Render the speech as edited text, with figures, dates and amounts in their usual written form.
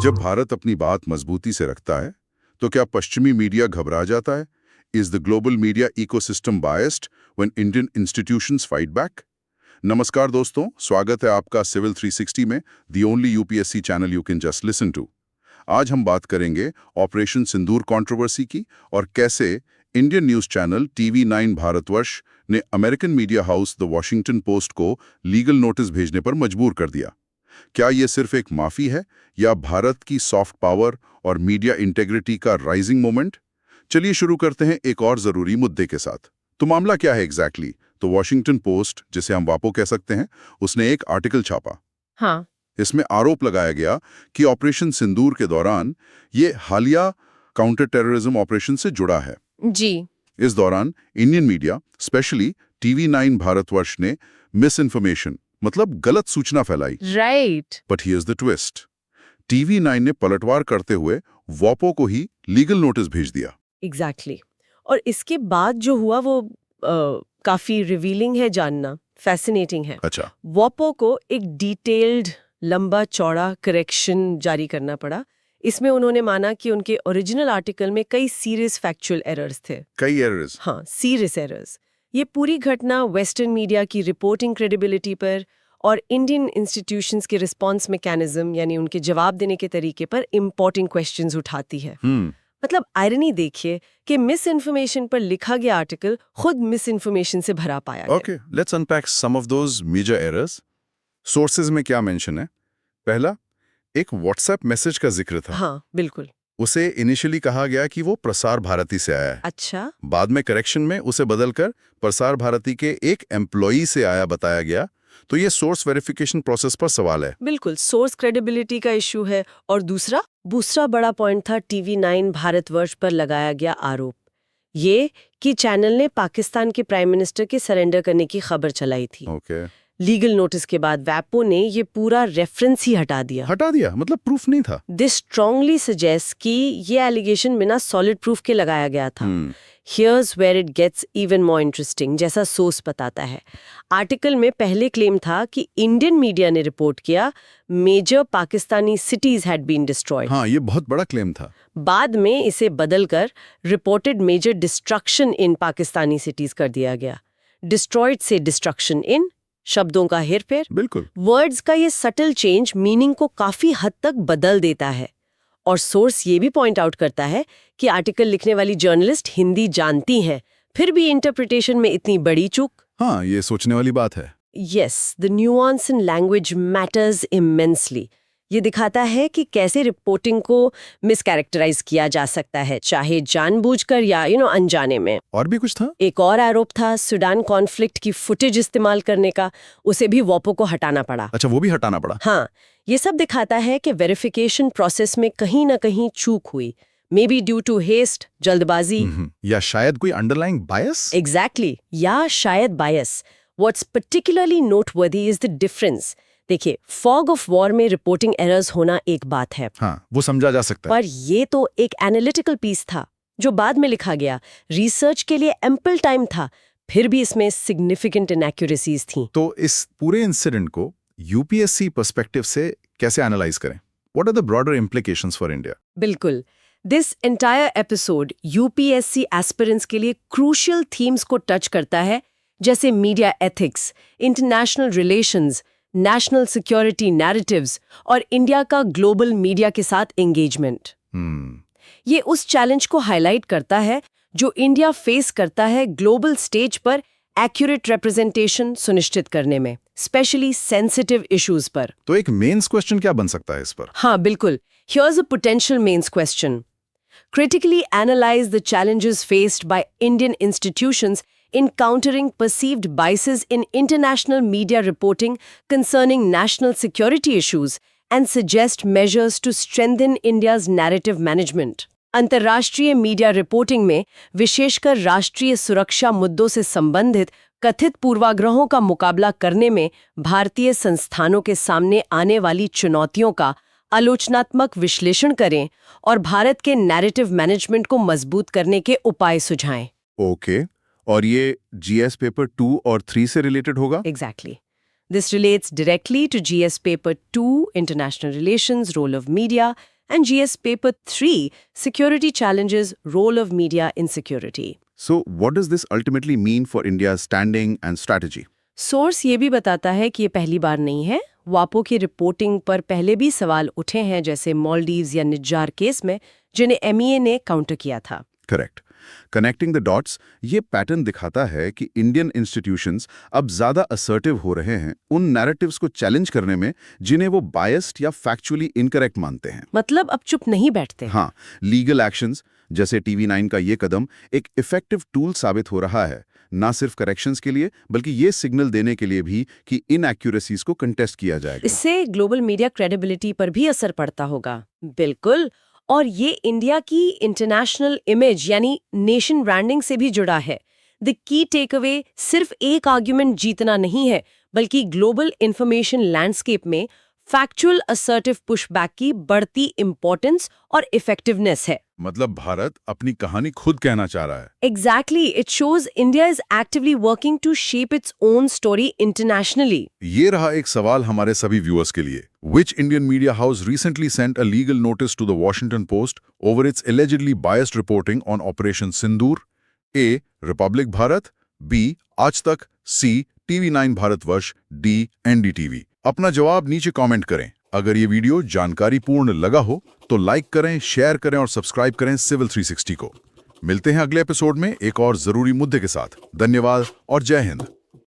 जब भारत अपनी बात मजबूती से रखता है तो क्या पश्चिमी मीडिया घबरा जाता है? Is the global media ecosystem biased when Indian institutions fight back? नमस्कार दोस्तों, स्वागत है आपका सिविल 360 में, the only UPSC channel you can just listen to. आज हम बात करेंगे ऑपरेशन सिंदूर कंट्रोवर्सी की और कैसे Indian news channel TV9 Bharatvarsh ने American media house the Washington post को लीगल नोटिस भेजने पर मजबूर कर दिया। क्या ये सिर्फ एक माफी है या भारत की सॉफ्ट पावर और मीडिया इंटेग्रिटी का राइजिंग मोमेंट? चलिए शुरू करते हैं एक और जरूरी मुद्दे के साथ। तो मामला क्या है एग्जैक्टली? तो वॉशिंगटन पोस्ट, जिसे हम वापो कह सकते हैं, उसने एक आर्टिकल छापा। हाँ। इसमें आरोप लगाया गया कि ऑपरेशन सिंदूर के दौरान ये हालिया काउंटर टेररिज्म ऑपरेशन से जुड़ा है। जी। इस दौरान Indian media, specially TV9 Bharatvarsh ने मिस इन्फॉर्मेशन, मतलब गलत सूचना फैलाई। Right. But here is the twist. TV9 ने पलटवार करते हुए वॉपो को ही लीगल नोटिस भेज दिया। एग्जैक्टली। और इसके बाद जो हुआ वो काफी रिवीलिंग है जानना, फैसिनेटिंग है। अच्छा। वॉपो को एक डिटेल्ड, लंबा चौड़ा करेक्शन जारी करना पड़ा। इसमें उन्होंने माना कि उनके ओरिजिनल आर्टिकल में कई सीरियस फैक्चुअल एरर्स थे। कई एरर्स? हाँ, सीरियस एरर्स। ये पूरी घटना वेस्टर्न मीडिया की रिपोर्टिंग क्रेडिबिलिटी पर और इंडियन इंस्टीट्यूशंस के रिस्पांस मैकेनिज्म, यानी उनके जवाब देने के तरीके पर इंपॉर्टेंट क्वेश्चंस उठाती है। मतलब आयरनी देखिए कि मिस इन्फॉर्मेशन पर लिखा गया आर्टिकल खुद मिस इन्फॉर्मेशन से भरा पाया गया। Okay, let's unpack some of those major errors. Sources में क्या मेंशन है? पहला, एक व्हाट्सएप मैसेज का जिक्र था। हाँ, बिल्कुल। उसे इनिशियली कहा गया कि वो प्रसार भारती से आया है। अच्छा। बाद में करेक्शन में उसे बदलकर प्रसार भारती के एक एम्प्लॉई से आया बताया गया। तो ये सोर्स वेरिफिकेशन प्रोसेस पर सवाल है। बिल्कुल, सोर्स क्रेडिबिलिटी का इशू है। और दूसरा बड़ा पॉइंट था TV9 भारतवर्ष पर लगाया गया आरोप, ये कि चैनल ने पाकिस्तान के प्राइम मिनिस्टर के सरेंडर करने की खबर चलाई थी। ओके। लीगल नोटिस के बाद वैपो ने ये पूरा रेफरेंस ही हटा दिया। मतलब प्रूफ नहीं था। दिस स्ट्रांगली सजेस्ट कि ये एलिगेशन बिना सॉलिड प्रूफ के लगाया गया था। Here's where it gets even more interesting, जैसा सोर्स बताता है। आर्टिकल में पहले क्लेम था कि इंडियन मीडिया ने रिपोर्ट किया major Pakistani cities had been destroyed. हाँ, ये बहुत बड़ा क्लेम था। बाद में इसे बदलकर reported major destruction in Pakistani cities कर दिया गया। डिस्ट्रॉयड से डिस्ट्रक्शन इन, शब्दों का हेरफेर। बिल्कुल। वर्ड्स का ये सटल चेंज मीनिंग को काफी हद तक बदल देता है। और सोर्स ये भी पॉइंट आउट करता है कि आर्टिकल लिखने वाली जर्नलिस्ट हिंदी जानती हैं, फिर भी इंटरप्रिटेशन में इतनी बड़ी चूक। हाँ, ये सोचने वाली बात है। Yes, the nuance in language matters immensely. ये दिखाता है कि कैसे रिपोर्टिंग को मिसकैरेक्टराइज किया जा सकता है, चाहे जानबूझकर या अनजाने में। और भी कुछ था? एक और आरोप था सूडान कॉन्फ्लिक्ट की फुटेज इस्तेमाल करने का। उसे भी वॉपो को हटाना पड़ा। अच्छा, वो भी हटाना पड़ा? हाँ, ये सब दिखाता है कि वेरिफिकेशन प्रोसेस में कहीं ना कहीं चूक हुई। Maybe due to haste, जल्दबाजी, या शायद कोई अंडरलाइंग बायस। एग्जैक्टली, या शायद bias. What's particularly noteworthy is the difference. देखिए, फॉग ऑफ वॉर में रिपोर्टिंग एरर्स होना एक बात है। हाँ, वो समझा जा सकता है। पर ये तो एक एनालिटिकल पीस था जो बाद में लिखा गया। रिसर्च के लिए एम्पल टाइम था, फिर भी इसमें सिग्निफिकेंट इनएक्यूरेसीज थी। तो इस पूरे इंसिडेंट को यूपीएससी पर्सपेक्टिव से कैसे एनालाइज करें? What are the broader implications for India? बिल्कुल, this entire episode UPSC aspirants के लिए क्रूशियल थीम्स को टच करता है, जैसे media ethics, international relations, national security narratives और इंडिया का ग्लोबल मीडिया के साथ एंगेजमेंट। ये उस चैलेंज को हाईलाइट करता है जो इंडिया फेस करता है ग्लोबल स्टेज पर एक्यूरेट रिप्रेजेंटेशन सुनिश्चित करने में, स्पेशली सेंसिटिव इश्यूज पर। तो एक मेंस क्वेश्चन क्या बन सकता है इस पर? हाँ, बिल्कुल। Here's a potential mains question. Critically analyze the challenges faced by Indian institutions in countering perceived biases in international media reporting concerning national security issues and suggest measures to strengthen India's narrative management. अंतर्राष्ट्रीय media reporting में विशेषकर राष्ट्रीय सुरक्षा मुद्दों से संबंधित कथित पूर्वाग्रहों का मुकाबला करने में भारतीय संस्थानों के सामने आने वाली चुनौतियों का आलोचनात्मक विश्लेषण करें और भारत के नैरेटिव मैनेजमेंट को मजबूत करने के उपाय सुझाएं। ओके, और ये GS पेपर 2 और 3 से रिलेटेड होगा? Exactly. This relates directly to GS Paper 2, International Relations, Role of Media, and GS Paper 3, Security Challenges, Role of Media in Security. So, what does this ultimately mean for India's standing and strategy? Source ये भी बताता है कि ये पहली बार नहीं है। वापो की रिपोर्टिंग पर पहले भी सवाल उठे हैं, जैसे मालदीव्स या निज्जार केस में, जिन्हें MEA ने काउंटर किया था। करेक्ट। कनेक्टिंग द डॉट्स, ये पैटर्न दिखाता है कि इंडियन इंस्टीट्यूशंस अब ज्यादा असर्टिव हो रहे हैं उन नैरेटिव्स को चैलेंज करने में जिन्हें वो बायस्ड या फैक्चुअली इनकरेक्ट मानते हैं। मतलब अब चुप नहीं बैठते। हाँ, लीगल एक्शंस जैसे TV9 का ये कदम एक इफेक्टिव टूल साबित हो रहा है, ना सिर्फ करेक्शंस के लिए बल्कि ये सिग्नल देने के लिए भी कि इनएक्यूरेसीज को कंटेस्ट किया जाएगा। इससे ग्लोबल मीडिया क्रेडिबिलिटी पर भी असर पड़ता होगा। बिल्कुल। और ये इंडिया की इंटरनेशनल इमेज यानी नेशन ब्रांडिंग से भी जुड़ा है। द की टेकअवे सिर्फ एक आर्ग्यूमेंट जीतना नहीं है, बल्कि ग्लोबल इंफॉर्मेशन लैंडस्केप में फैक्चुअल असर्टिव पुशबैक की बढ़ती इंपॉर्टेंस और इफेक्टिवनेस है। मतलब भारत अपनी कहानी खुद कहना चाह रहा है। Exactly, it shows India is actively working to shape its own story internationally. ये रहा एक सवाल हमारे सभी व्यूअर्स के लिए। Which Indian media house recently sent a legal notice to the Washington Post over its allegedly biased reporting on Operation Sindoor? A. Republic Bharat, B. Aaj Tak, C. TV9 Bharatvarsh, D. NDTV। अपना जवाब नीचे comment करें। अगर ये video जानकारीपूर्ण लगा हो तो like करें, शेयर करें और सब्सक्राइब करें सिविल 360 को। मिलते हैं अगले एपिसोड में एक और जरूरी मुद्दे के साथ। धन्यवाद और जय हिंद।